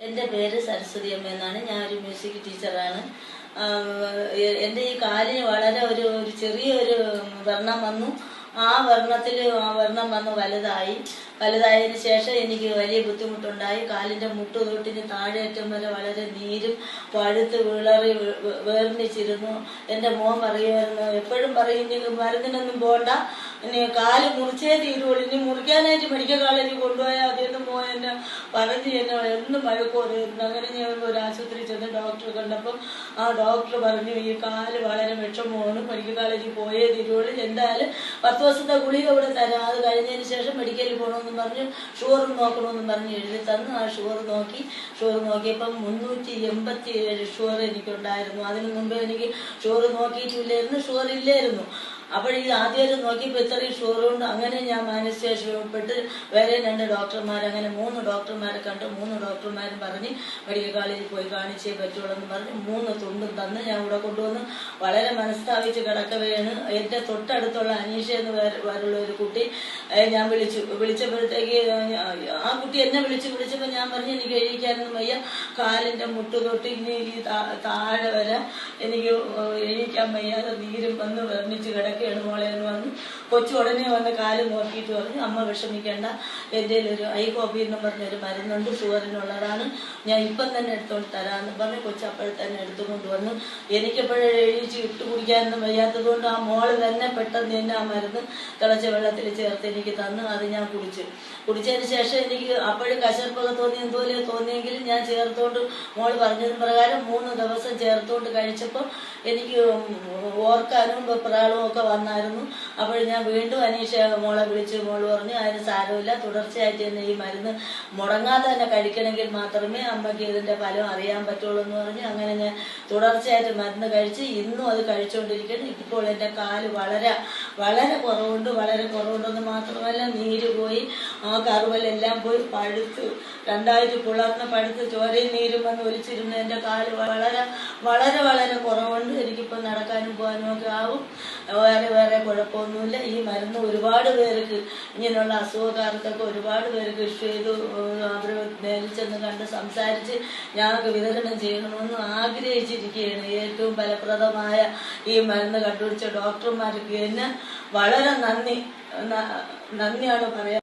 എൻ്റെ പേര് സരസ്വതി അമ്മ എന്നാണ്. ഞാനൊരു മ്യൂസിക് ടീച്ചറാണ്. എൻ്റെ ഈ കാലിന് വളരെ ഒരു ചെറിയൊരു വ്രണം വന്നു. ആ വ്രണം വന്ന് വലുതായതിനു ശേഷം എനിക്ക് വലിയ ബുദ്ധിമുട്ടുണ്ടായി. കാലിൻ്റെ മുട്ട് തൊട്ടിന് താഴേറ്റം വരെ വളരെ നീരും പഴുത്ത് വിളറി വേർണിച്ചിരുന്നു. എൻ്റെ മോൻ പറയുമായിരുന്നു, എപ്പോഴും പറയും മരുന്നിനൊന്നും പോകണ്ട, ഇനി കാല് മുറിച്ചേ തീരുള്ളൂ, ഇനി മുറിക്കാനായിട്ട് മെഡിക്കൽ കോളേജിൽ കൊണ്ടുപോയാൽ അതിന്ന് മോൻ എന്നെ പറഞ്ഞ് എന്നെ എന്നും മഴക്കോരുന്നു. അങ്ങനെ ഞാൻ ഒരു ആശുപത്രി ചെന്ന് ഡോക്ടറെ കണ്ടപ്പം ആ ഡോക്ടർ പറഞ്ഞു, ഈ കാല് വളരെ വിഷമമാണ്, മെഡിക്കൽ കോളേജിൽ പോയേ തീരുള്ളൂ, എന്തായാലും 10 ദിവസത്തെ ഗുളിക ഇവിടെ തരാം, അത് കഴിഞ്ഞതിന് ശേഷം മെഡിക്കലിൽ പോകണമെന്നും പറഞ്ഞു ഷുഗറും നോക്കണമെന്നും പറഞ്ഞ് എഴുതി തന്നു. ആ ഷുഗർ നോക്കിയപ്പം 387 ഷുഗർ എനിക്കുണ്ടായിരുന്നു. അതിനു മുമ്പേ എനിക്ക് ഷുഗർ നോക്കിയിട്ടില്ലായിരുന്നു, ഷുഗർ ഇല്ലായിരുന്നു. അപ്പോൾ ഈ ആദ്യം നോക്കിയപ്പോൾ ഇത്രയും ഷുഗറുണ്ട്. അങ്ങനെ ഞാൻ മാനസികപ്പെട്ട് വേറെ 2 ഡോക്ടർമാർ, അങ്ങനെ 3 ഡോക്ടർമാരെ കണ്ടു. 3 ഡോക്ടർമാരും പറഞ്ഞ് മെഡിക്കൽ കോളേജിൽ പോയി കാണിച്ചേ പറ്റുള്ളൂ എന്ന് പറഞ്ഞ് 3 തുണ്ടും തന്ന് ഞാൻ ഇവിടെ കൊണ്ടുവന്ന് വളരെ മനസ്താവിച്ച് കിടക്കവെയാണ്. എൻ്റെ തൊട്ടടുത്തുള്ള അനീഷ എന്ന് പേരുള്ള ഒരു കുട്ടി ഞാൻ വിളിച്ചപ്പോഴത്തേക്ക് ആ കുട്ടി എന്നെ വിളിച്ചപ്പോൾ ഞാൻ പറഞ്ഞു, എനിക്ക് എഴുതിക്കാനൊന്നും വയ്യ, കാലിൻ്റെ മുട്ട് തൊട്ട് ഇനി ഈ താഴെ വരെ എനിക്ക് എഴുതിക്കാൻ വയ്യാതെ നീരും വന്ന് വർണ്ണിച്ച് കിടക്കുകയാണ് മോളെ എന്ന് പറഞ്ഞു. കൊച്ചു ഉടനെ വന്ന് കാല് നോക്കിയിട്ട് പറഞ്ഞു, അമ്മ വിഷമിക്കേണ്ട, എൻ്റെ ഒരു ഐകോപ്പി എന്ന് പറഞ്ഞൊരു മരുന്നുണ്ട്, ഷുഗറിനുള്ളതാണ്, ഞാൻ ഇപ്പം തന്നെ എടുത്തുകൊണ്ട് തരാമെന്ന് പറഞ്ഞ് കൊച്ചു അപ്പോഴെ തന്നെ എടുത്തുകൊണ്ട് വന്നു. എനിക്കെപ്പോഴും എഴുതിച്ച് ഇട്ട് കുടിക്കാനൊന്നും വയ്യാത്തത് കൊണ്ട് ആ മോള് തന്നെ പെട്ടെന്ന് തന്നെ ആ മരുന്ന് തിളച്ച വെള്ളത്തിൽ ചേർത്ത് എനിക്ക് തന്നു. അത് ഞാൻ കുടിച്ചതിന് ശേഷം എനിക്ക് അപ്പോഴും കശർപ്പൊക്കെ തോന്നിയെങ്കിലും ഞാൻ ചേർത്തോണ്ട് മോള് പറഞ്ഞതിന് പ്രകാരം 3 ദിവസം ചേർത്തോണ്ട് കഴിച്ചപ്പോൾ എനിക്ക് ഓർക്കാനും വെപ്രാളവും ഒക്കെ വന്നായിരുന്നു. അപ്പോൾ ഞാൻ വീണ്ടും അനീഷ മോളെ വിളിച്ച് മോള് പറഞ്ഞു, അതിന് സാരമില്ല, തുടർച്ചയായിട്ട് തന്നെ ഈ മരുന്ന് മുടങ്ങാതെ തന്നെ കഴിക്കണമെങ്കിൽ മാത്രമേ അമ്മയ്ക്ക് ഇതിൻ്റെ ഫലം അറിയാൻ പറ്റുള്ളൂ എന്ന് പറഞ്ഞ് അങ്ങനെ ഞാൻ തുടർച്ചയായിട്ട് മരുന്ന് കഴിച്ച് ഇന്നും അത് കഴിച്ചുകൊണ്ടിരിക്കണം. ഇപ്പോൾ എൻ്റെ കാല് വളരെ കുറവുണ്ടെന്ന് മാത്രമല്ല, നീര് പോയി, ആ കറുവലെല്ലാം പോയി പഴുത്ത് 2 പുളർന്ന് പഴുത്ത് ചോരയും നീരും വന്ന് ഒലിച്ചിരുന്ന എൻ്റെ കാല് വളരെ കുറവുണ്ട്. എനിക്കിപ്പോൾ നടക്കാനും പോകാനും ഒക്കെ ആവും. വേറെ കുഴപ്പമൊന്നുമില്ല. ഈ മരുന്ന് ഒരുപാട് പേർക്ക്, ഇങ്ങനെയുള്ള അസുഖക്കാർക്കൊക്കെ ഒരുപാട് പേർക്ക് ഇഷ്യൂ ചെയ്തു, അവർ നേരിൽ ചെന്ന് കണ്ട് സംസാരിച്ച് ഞങ്ങൾക്ക് വിതരണം ചെയ്യണമെന്ന് ആഗ്രഹിച്ചിരിക്കുകയാണ്. ഏറ്റവും ഫലപ്രദമായ ഈ മരുന്ന് കണ്ടുപിടിച്ച ഡോക്ടർമാർക്ക് തന്നെ വളരെ നന്ദിയാണ് പറയാൻ.